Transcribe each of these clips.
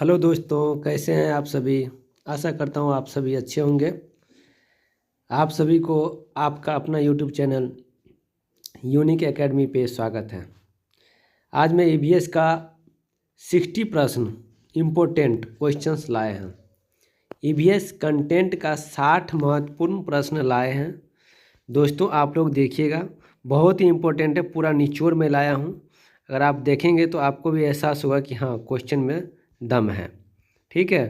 Hello दोस्तों, कैसे हैं आप सभी। आशा करता हूँ आप सभी अच्छे होंगे। आप सभी को आपका अपना यूट्यूब चैनल यूनिक एकेडमी पे स्वागत है। आज मैं ईवीएस का 60 प्रश्न इम्पोर्टेंट क्वेश्चंस लाए हैं। ईवीएस कंटेंट का 60 महत्वपूर्ण प्रश्न लाए हैं। दोस्तों आप लोग देखिएगा, बहुत ही इम्पोर्टेंट है, पूरा निचोड़ में लाया हूँ। अगर आप देखेंगे तो आपको भी एहसास होगा कि हाँ, क्वेश्चन में दम है। ठीक है,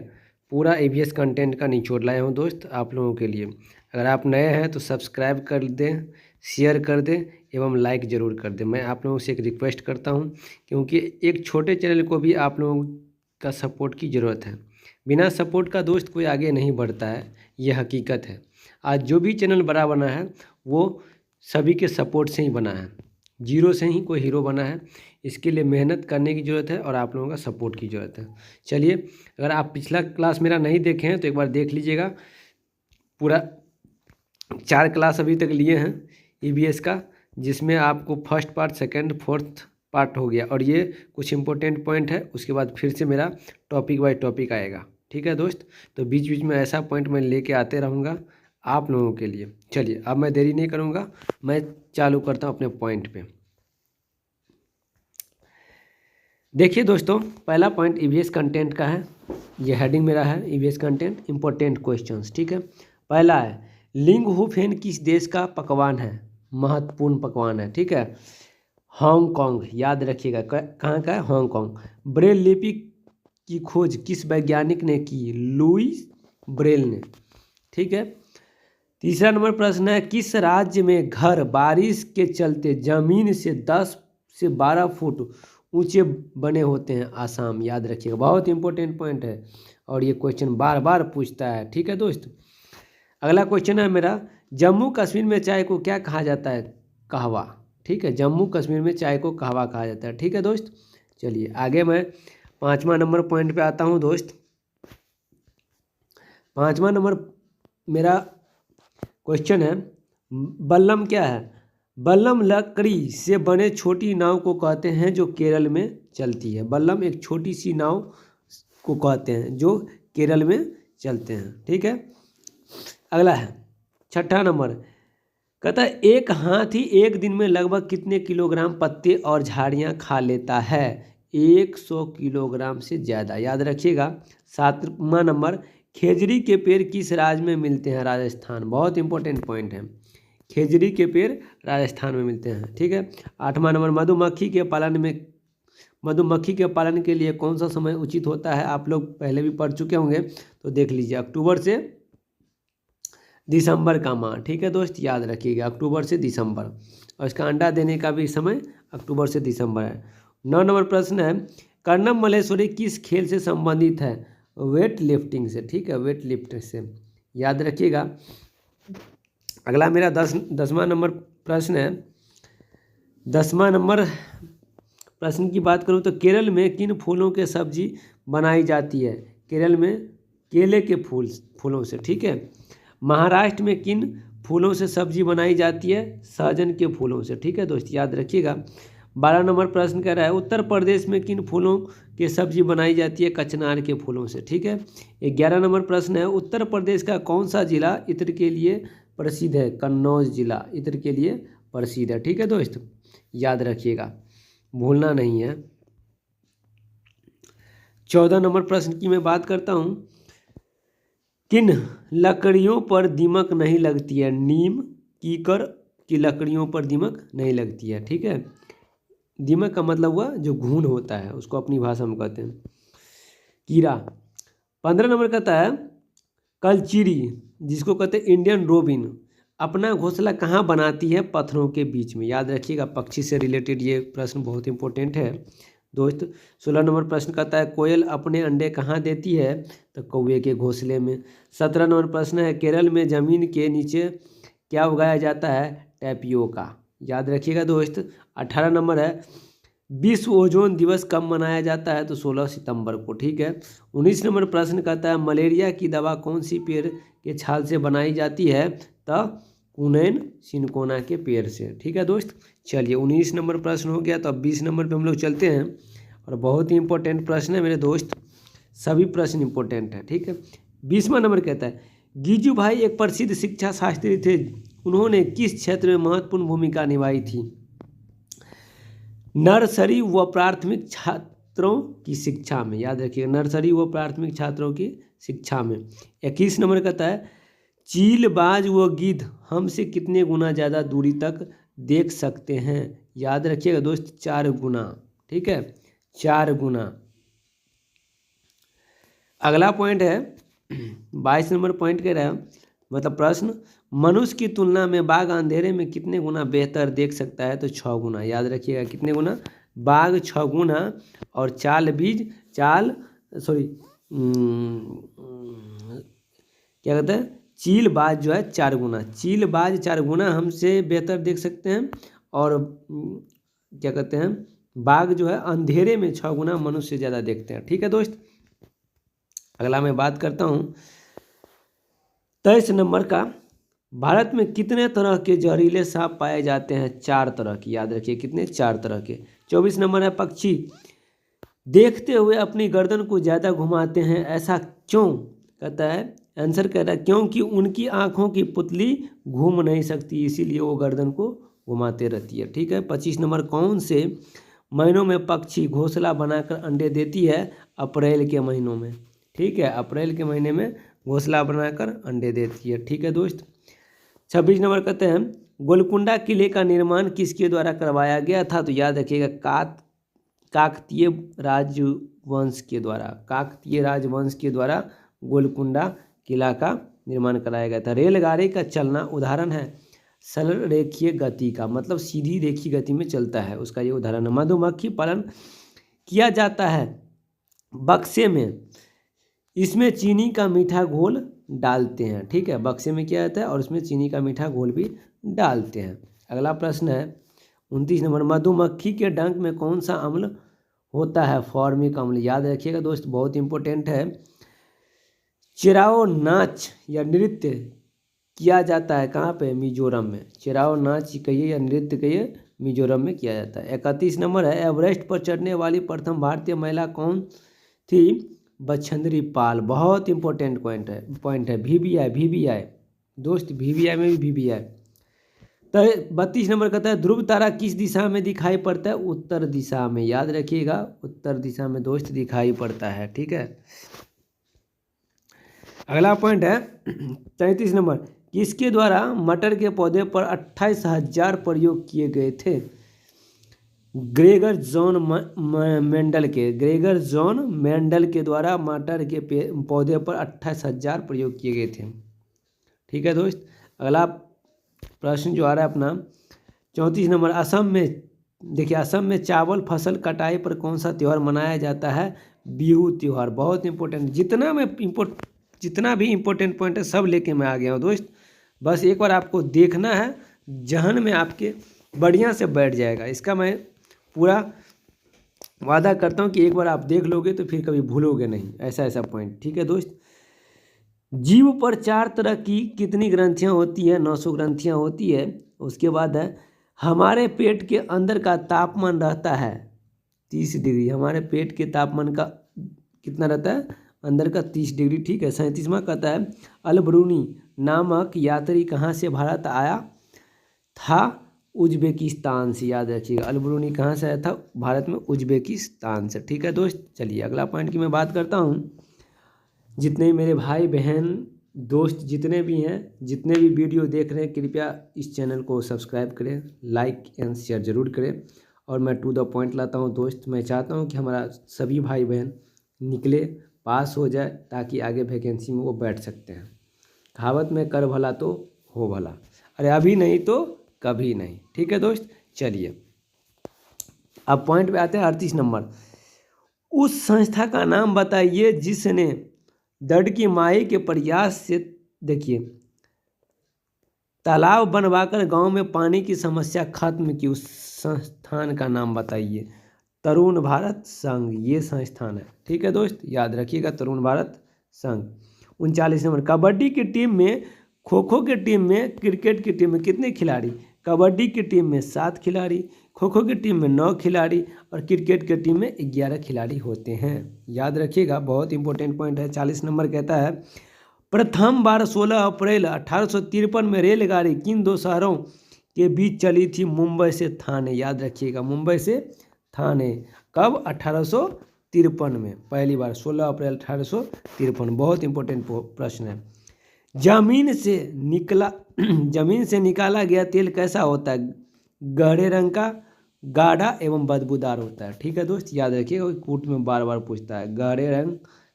पूरा ईवीएस कंटेंट का निचोड़ लाया हूँ दोस्त आप लोगों के लिए। अगर आप नए हैं तो सब्सक्राइब कर दें, शेयर कर दें एवं लाइक ज़रूर कर दें। मैं आप लोगों से एक रिक्वेस्ट करता हूँ, क्योंकि एक छोटे चैनल को भी आप लोगों का सपोर्ट की ज़रूरत है। बिना सपोर्ट का दोस्त कोई आगे नहीं बढ़ता है, यह हकीकत है। आज जो भी चैनल बड़ा बना है वो सभी के सपोर्ट से ही बना है, जीरो से ही कोई हीरो बना है। इसके लिए मेहनत करने की ज़रूरत है और आप लोगों का सपोर्ट की ज़रूरत है। चलिए, अगर आप पिछला क्लास मेरा नहीं देखे हैं तो एक बार देख लीजिएगा। पूरा 4 क्लास अभी तक लिए हैं ईवीएस का, जिसमें आपको first part, second, fourth part हो गया और ये कुछ इंपॉर्टेंट पॉइंट है। उसके बाद फिर से मेरा टॉपिक बाय टॉपिक आएगा। ठीक है दोस्त, तो बीच बीच में ऐसा पॉइंट मैं लेके आते रहूँगा आप लोगों के लिए। चलिए, अब मैं देरी नहीं करूँगा, मैं चालू करता हूँ अपने पॉइंट पे। देखिए दोस्तों, पहला पॉइंट ईवीएस कंटेंट का है। ये हेडिंग मेरा है, ईवीएस कंटेंट इंपॉर्टेंट क्वेश्चंस। ठीक है, पहला है लिंगहुफेन किस देश का पकवान है, महत्वपूर्ण पकवान है। ठीक है, हांगकांग, याद रखिएगा कहाँ का है, हांगकांग। ब्रेल लिपि की खोज किस वैज्ञानिक ने की, लुईस ब्रेल ने। ठीक है, तीसरा नंबर प्रश्न है किस राज्य में घर बारिश के चलते जमीन से 10 से 12 फुट ऊंचे बने होते हैं, आसाम। याद रखिएगा, बहुत इंपॉर्टेंट पॉइंट है और ये क्वेश्चन बार बार पूछता है। ठीक है दोस्त, अगला क्वेश्चन है मेरा, जम्मू कश्मीर में चाय को क्या कहा जाता है, कहवा। ठीक है, जम्मू कश्मीर में चाय को कहवा कहा जाता है। ठीक है दोस्त, चलिए आगे मैं 5वां नंबर पॉइंट पे आता हूँ दोस्त। 5वां नंबर मेरा क्वेश्चन है, बल्लम क्या है। बल्लम लकड़ी से बने छोटी नाव को कहते हैं जो केरल में चलती है। बल्लम एक छोटी सी नाव को कहते हैं जो केरल में चलते हैं। ठीक है, अगला है 6ठा नंबर, कहता है एक हाथी एक दिन में लगभग कितने किलोग्राम पत्ते और झाड़ियाँ खा लेता है, 100 किलोग्राम से ज़्यादा। याद रखिएगा। 7वां नंबर, खेजड़ी के पेड़ किस राज्य में मिलते हैं, राजस्थान। बहुत इंपॉर्टेंट पॉइंट है, खेजड़ी के पेड़ राजस्थान में मिलते हैं। ठीक है, 8वां नंबर, मधुमक्खी के पालन के लिए कौन सा समय उचित होता है। आप लोग पहले भी पढ़ चुके होंगे तो देख लीजिए, अक्टूबर से दिसंबर का माह। ठीक है दोस्त, याद रखिएगा, अक्टूबर से दिसंबर। और इसका अंडा देने का भी समय अक्टूबर से दिसंबर है। 9 नंबर प्रश्न है, कर्णम मल्लेश्वरी किस खेल से संबंधित है, वेट लिफ्टिंग से। ठीक है, वेट लिफ्ट से, याद रखिएगा। अगला मेरा 10वां नंबर प्रश्न है। 10वां नंबर प्रश्न की बात करूं तो केरल में किन फूलों के सब्जी बनाई जाती है, केरल में केले के फूलों से। ठीक है, महाराष्ट्र में किन फूलों से सब्जी बनाई जाती है, सहजन के फूलों से। ठीक है दोस्त, याद रखिएगा। 12 नंबर प्रश्न कह रहा है उत्तर प्रदेश में किन फूलों के सब्जी बनाई जाती है, कचनार के फूलों से। ठीक है, 11 नंबर प्रश्न है उत्तर प्रदेश का कौन सा जिला इत्र के लिए प्रसिद्ध है, कन्नौज जिला इत्र के लिए प्रसिद्ध है। ठीक है दोस्त, याद रखिएगा, भूलना नहीं है। 14 नंबर प्रश्न की मैं बात करता हूँ, किन लकड़ियों पर दीमक नहीं लगती है, नीम कीकर की लकड़ियों पर दीमक नहीं लगती है। ठीक है, दीमक का मतलब हुआ जो घून होता है, उसको अपनी भाषा में कहते हैं कीड़ा। 15 नंबर कहता है कलचीरी, जिसको कहते हैं इंडियन रोबिन, अपना घोंसला कहाँ बनाती है, पत्थरों के बीच में। याद रखिएगा, पक्षी से रिलेटेड ये प्रश्न बहुत इंपॉर्टेंट है दोस्त। 16 नंबर प्रश्न कहता है कोयल अपने अंडे कहाँ देती है, तो कौवे के घोंसले में। 17 नंबर प्रश्न है केरल में जमीन के नीचे क्या उगाया जाता है, टैपियोका। याद रखिएगा दोस्त। 18 नंबर है विश्व ओजोन दिवस कब मनाया जाता है, तो 16 सितंबर को। ठीक है, 19 नंबर प्रश्न कहता है मलेरिया की दवा कौन सी पेड़ के छाल से बनाई जाती है, तो कुनैन सिनकोना के पेड़ से। ठीक है दोस्त, चलिए 19 नंबर प्रश्न हो गया। तो अब 20 नंबर पे हम लोग चलते हैं और बहुत ही इंपॉर्टेंट प्रश्न है मेरे दोस्त। सभी प्रश्न इंपॉर्टेंट है, ठीक है। 20वां नंबर कहता है गिजू भाई एक प्रसिद्ध शिक्षा शास्त्री थे, उन्होंने किस क्षेत्र में महत्वपूर्ण भूमिका निभाई थी? नर्सरी व प्राथमिक छात्रों की शिक्षा में, याद रखिएगा, नर्सरी व प्राथमिक छात्रों की शिक्षा में। 21 नंबर कहता है चील, बाज व गिद्ध हमसे कितने गुना ज़्यादा दूरी तक देख सकते हैं? याद रखिएगा दोस्त, 4 गुना, ठीक है, 4 गुना। अगला पॉइंट है 22 नंबर पॉइंट कह रहा है, मतलब प्रश्न, मनुष्य की तुलना में बाघ अंधेरे में कितने गुना बेहतर देख सकता है? तो 6 गुना। याद रखिएगा कितने गुना? बाघ 6 गुना, और क्या कहते हैं, चील बाज जो है 4 गुना, चील बाज 4 गुना हमसे बेहतर देख सकते हैं, और क्या कहते हैं, बाघ जो है अंधेरे में 6 गुना मनुष्य से ज़्यादा देखते हैं, ठीक है दोस्त। अगला मैं बात करता हूँ 23 नंबर का, भारत में कितने तरह के जहरीले सांप पाए जाते हैं? 4 तरह की, याद रखिए कितने? 4 तरह के। 24 नंबर है पक्षी देखते हुए अपनी गर्दन को ज़्यादा घुमाते हैं, ऐसा क्यों? कहता है, आंसर कहता है क्योंकि उनकी आँखों की पुतली घूम नहीं सकती, इसीलिए वो गर्दन को घुमाते रहती है, ठीक है। 25 नंबर, कौन से महीनों में पक्षी घोंसला बनाकर अंडे देती है? अप्रैल के महीनों में, ठीक है, अप्रैल के महीने में घोंसला बनाकर अंडे देती है, ठीक है दोस्त। 26 नंबर कहते हैं गोलकुंडा किले का निर्माण किसके द्वारा करवाया गया था? तो याद रखिएगा काकतीय राजवंश के द्वारा, काकतीय राजवंश के द्वारा गोलकुंडा किला का निर्माण कराया गया था। रेलगाड़ी का चलना उदाहरण है सरल रेखीय गति का, मतलब सीधी रेखीय गति में चलता है, उसका ये उदाहरण है। मधुमक्खी पालन किया जाता है बक्से में, इसमें चीनी का मीठा घोल डालते हैं, ठीक है, बक्से में किया जाता है और उसमें चीनी का मीठा घोल भी डालते हैं। अगला प्रश्न है 29 नंबर, मधुमक्खी के डंक में कौन सा अम्ल होता है? फॉर्मिक अम्ल। याद रखिएगा दोस्त, बहुत इंपॉर्टेंट है। चिराओ नाच या नृत्य किया जाता है कहाँ पे? मिजोरम में। चिराओ नाच कहिए या नृत्य कहिए, मिजोरम में किया जाता है। 31 नंबर है एवरेस्ट पर चढ़ने वाली प्रथम भारतीय महिला कौन थी? बछेंद्री पाल। बहुत इंपॉर्टेंट पॉइंट है VVI दोस्त, VVI में भी VVI। तो 32 नंबर कहता है ध्रुव तारा किस दिशा में दिखाई पड़ता है? उत्तर दिशा में। याद रखिएगा, उत्तर दिशा में दोस्त दिखाई पड़ता है, ठीक है। अगला पॉइंट है 33 नंबर, किसके द्वारा मटर के पौधे पर 28,000 प्रयोग किए गए थे? ग्रेगर जॉन मेंडल के द्वारा मटर के पौधे पर 28,000 प्रयोग किए गए थे, ठीक है दोस्त। अगला प्रश्न जो आ रहा है अपना 34 नंबर, असम में देखिए, असम में चावल फसल कटाई पर कौन सा त्यौहार मनाया जाता है? बिहू त्यौहार। बहुत इंपॉर्टेंट, जितना भी इम्पोर्टेंट पॉइंट है सब लेके मैं आ गया हूँ दोस्त, बस एक बार आपको देखना है, जहन में आपके बढ़िया से बैठ जाएगा। इसका मैं पूरा वादा करता हूँ कि एक बार आप देख लोगे तो फिर कभी भूलोगे नहीं, ऐसा पॉइंट, ठीक है दोस्त। जीव पर 4 तरह की कितनी ग्रंथियाँ होती हैं? 900 ग्रंथियाँ होती है। उसके बाद है हमारे पेट के अंदर का तापमान रहता है 30 डिग्री, हमारे पेट के तापमान का कितना रहता है? अंदर का 30 डिग्री, ठीक है। 37वां कहता है अलबरूनी नामक यात्री कहाँ से भारत आया था? उज्बेकिस्तान से। याद रखिएगा, अलबरूनी कहाँ से आया था? भारत में उज्बेकिस्तान से, ठीक है दोस्त। चलिए अगला पॉइंट की मैं बात करता हूँ। जितने मेरे भाई बहन दोस्त जितने भी हैं, जितने भी वीडियो देख रहे हैं, कृपया इस चैनल को सब्सक्राइब करें, लाइक एंड शेयर ज़रूर करें। और मैं टू द पॉइंट लाता हूँ दोस्त, मैं चाहता हूँ कि हमारा सभी भाई बहन निकले, पास हो जाए, ताकि आगे वैकेंसी में वो बैठ सकते हैं। कहावत में कर भला तो हो भला, अरे अभी नहीं तो कभी नहीं, ठीक है दोस्त। चलिए अब पॉइंट पे आते हैं 38 नंबर, उस संस्था का नाम बताइए जिसने दड़की माई के प्रयास से, देखिए, तालाब बनवाकर गांव में पानी की समस्या खत्म की। उस संस्थान का नाम बताइए। तरुण भारत संघ ये संस्थान है, ठीक है दोस्त, याद रखिएगा, तरुण भारत संघ। 39 नंबर, कबड्डी की टीम में, खो खो की टीम में, क्रिकेट की टीम में कितने खिलाड़ी? कबड्डी की टीम में 7 खिलाड़ी, खो खो की टीम में 9 खिलाड़ी और क्रिकेट की टीम में 11 खिलाड़ी होते हैं। याद रखिएगा, बहुत इंपॉर्टेंट पॉइंट है। 40 नंबर कहता है प्रथम बार 16 अप्रैल 1853 में रेलगाड़ी किन दो शहरों के बीच चली थी? मुंबई से थाने। याद रखिएगा, मुंबई से थाने। कब? 1853 में पहली बार, 16 अप्रैल 1853। बहुत इंपॉर्टेंट प्रश्न है। जमीन से निकाला गया तेल कैसा होता है? गहरे रंग का, गाढ़ा एवं बदबूदार होता है। ठीक है दोस्त, याद रखिएगा, कूट में बार बार पूछता है। गहरे रंग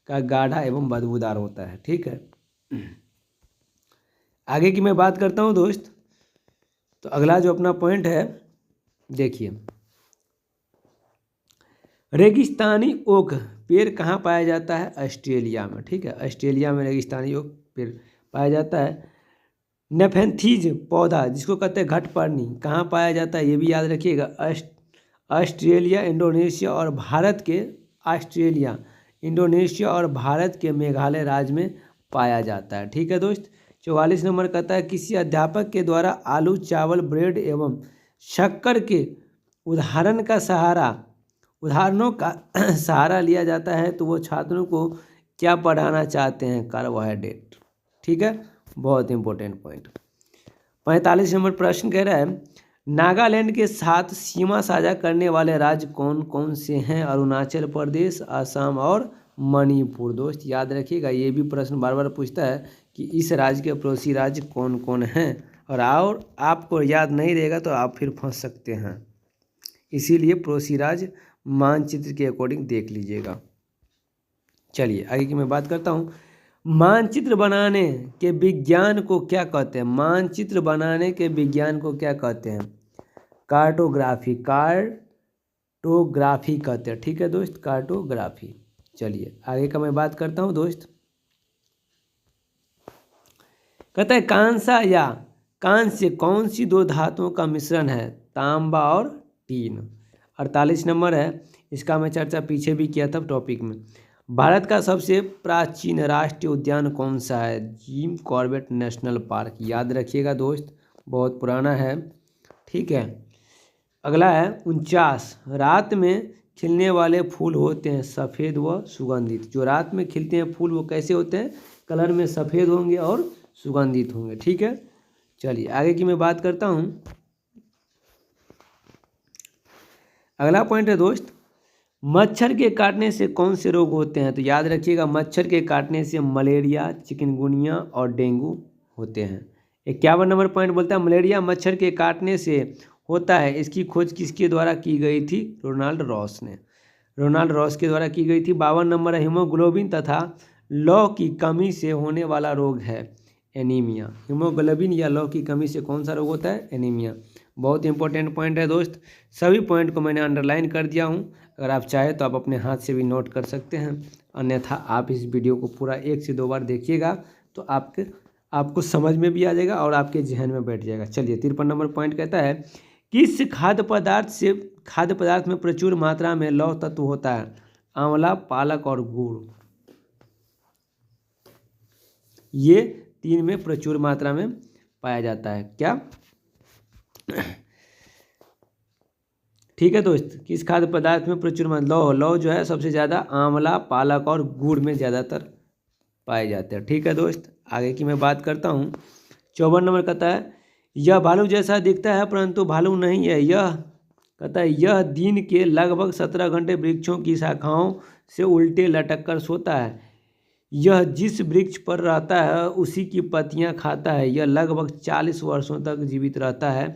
का, गाढ़ा एवं बदबूदार होता है। ठीक है, आगे की मैं बात करता हूँ दोस्त। तो अगला जो अपना पॉइंट है, देखिए, रेगिस्तानी ओक पेड़ कहाँ पाया जाता है? ऑस्ट्रेलिया में। ठीक है, ऑस्ट्रेलिया में रेगिस्तानी ओक पेड़ पाया जाता है। नेफेंथीज पौधा जिसको कहते हैं घटपर्णी, कहाँ पाया जाता है? ये भी याद रखिएगा, ऑस्ट्रेलिया, इंडोनेशिया और भारत के, ऑस्ट्रेलिया, इंडोनेशिया और भारत के मेघालय राज्य में पाया जाता है। ठीक है दोस्त। 44 नंबर कहता है किसी अध्यापक के द्वारा आलू, चावल, ब्रेड एवं शक्कर के उदाहरणों का सहारा लिया जाता है तो वो छात्रों को क्या पढ़ाना चाहते हैं? कार्बोहाइड्रेट। ठीक है, बहुत इंपॉर्टेंट पॉइंट। 45 नंबर प्रश्न कह रहा है नागालैंड के साथ सीमा साझा करने वाले राज्य कौन कौन से हैं? अरुणाचल प्रदेश, असम और मणिपुर। दोस्त याद रखिएगा, ये भी प्रश्न बार बार पूछता है कि इस राज्य के पड़ोसी राज्य कौन कौन हैं, और आपको याद नहीं रहेगा तो आप फिर फंस सकते हैं। इसीलिए पड़ोसी राज्य मानचित्र के अकॉर्डिंग देख लीजिएगा। चलिए आगे की मैं बात करता हूँ। मानचित्र बनाने के विज्ञान को क्या कहते हैं? मानचित्र बनाने के विज्ञान को क्या कहते हैं? कार्टोग्राफी कहते हैं। ठीक है दोस्त, कार्टोग्राफी। चलिए आगे का मैं बात करता हूँ दोस्त। कहता है कांस्य कौन सी दो धातुओं का मिश्रण है? तांबा और टीन। 48 नंबर है, इसका मैं चर्चा पीछे भी किया था टॉपिक में। भारत का सबसे प्राचीन राष्ट्रीय उद्यान कौन सा है? Jim Corbett national park. याद रखिएगा दोस्त, बहुत पुराना है। ठीक है, अगला है 49। रात में खिलने वाले फूल होते हैं सफ़ेद व सुगंधित। जो रात में खिलते हैं फूल वो कैसे होते हैं? कलर में सफ़ेद होंगे और सुगंधित होंगे। ठीक है, चलिए आगे की मैं बात करता हूँ। अगला पॉइंट है दोस्त, मच्छर के काटने से कौन से रोग होते हैं? तो याद रखिएगा, मच्छर के काटने से मलेरिया, चिकनगुनिया और डेंगू होते हैं। 51 नंबर पॉइंट बोलता है मलेरिया मच्छर के काटने से होता है। इसकी खोज किसके द्वारा की गई थी? रोनाल्ड रॉस के द्वारा की गई थी। 52 नंबर है, हीमोग्लोबिन तथा लौह की कमी से होने वाला रोग है एनीमिया। हीमोग्लोबिन या लौह की कमी से कौन सा रोग होता है? एनीमिया। बहुत इंपॉर्टेंट पॉइंट है दोस्त, सभी पॉइंट को मैंने अंडरलाइन कर दिया हूँ। अगर आप चाहें तो आप अपने हाथ से भी नोट कर सकते हैं, अन्यथा आप इस वीडियो को पूरा 1 से 2 बार देखिएगा तो आपको समझ में भी आ जाएगा और आपके जहन में बैठ जाएगा। चलिए 53 नंबर पॉइंट कहता है किस खाद्य पदार्थ में प्रचुर मात्रा में लौह तत्व होता है? आंवला, पालक और गुड़। ये 3 में प्रचुर मात्रा में पाया जाता है। क्या? ठीक है दोस्त, किस खाद्य पदार्थ में प्रचुर लौह जो है सबसे ज़्यादा आंवला, पालक और गुड़ में ज़्यादातर पाए जाते हैं। ठीक है दोस्त, आगे की मैं बात करता हूँ। 54 नंबर कहता है यह भालू जैसा दिखता है परंतु भालू नहीं है। यह दिन के लगभग 17 घंटे वृक्षों की शाखाओं से उल्टे लटक कर सोता है। यह जिस वृक्ष पर रहता है उसी की पत्तियां खाता है। यह लगभग 40 वर्षों तक जीवित रहता है।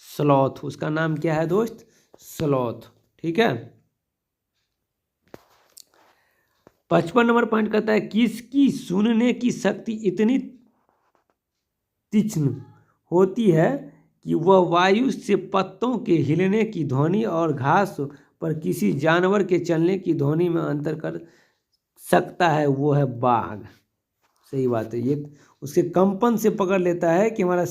स्लॉथ, उसका नाम क्या है दोस्त? स्लॉथ। ठीक है, 55 नंबर पॉइंट कहता है किसकी सुनने की शक्ति इतनी तीक्ष्ण होती है कि वह वायु से पत्तों के हिलने की ध्वनि और घास पर किसी जानवर के चलने की ध्वनि में अंतर कर सकता है? वो है बाघ। सही बात है, ये उसके कंपन से पकड़ लेता है कि हमारा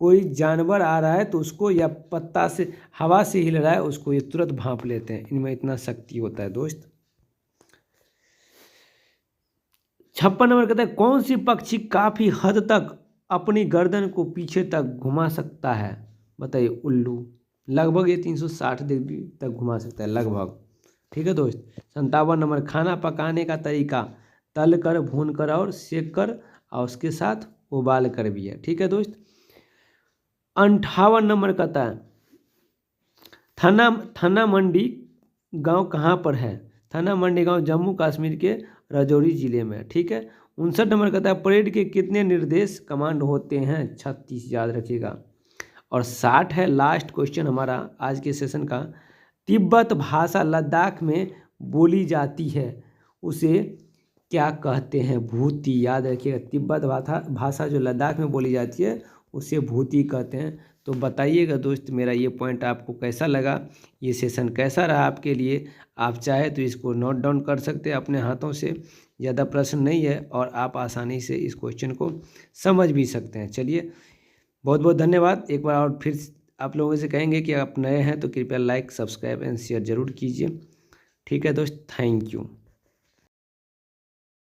कोई जानवर आ रहा है तो उसको, या पत्ता से हवा से हिल रहा है उसको, ये तुरंत भांप लेते हैं। इनमें इतना शक्ति होता है दोस्त। 56 नंबर कहता है कौन सी पक्षी काफी हद तक अपनी गर्दन को पीछे तक घुमा सकता है? बताइए। उल्लू, लगभग ये 360 डिग्री तक घुमा सकता है लगभग। ठीक है दोस्त। 57 नंबर, खाना पकाने का तरीका तल कर, भून कर और सेक कर और उसके साथ उबाल कर भी है। ठीक है दोस्त। 58 नंबर कहता है थाना मंडी गांव कहाँ पर है? थाना मंडी गांव जम्मू कश्मीर के राजौरी जिले में। ठीक है। 59 नंबर कहता है परेड के कितने निर्देश कमांड होते हैं? 36, याद रखिएगा। और 60 है लास्ट क्वेश्चन हमारा आज के सेशन का, तिब्बत भाषा लद्दाख में बोली जाती है, उसे क्या कहते हैं? भूती, याद रखिएगा। तिब्बत भाषा जो लद्दाख में बोली जाती है उसे भूती कहते हैं। तो बताइएगा दोस्त मेरा ये पॉइंट आपको कैसा लगा, ये सेशन कैसा रहा आपके लिए। आप चाहे तो इसको नोट डाउन कर सकते हैं अपने हाथों से, ज़्यादा प्रश्न नहीं है और आप आसानी से इस क्वेश्चन को समझ भी सकते हैं। चलिए, बहुत बहुत धन्यवाद। एक बार और फिर आप लोगों से कहेंगे कि आप नए हैं तो कृपया लाइक, सब्सक्राइब एंड शेयर ज़रूर कीजिए। ठीक है दोस्त, थैंक यू।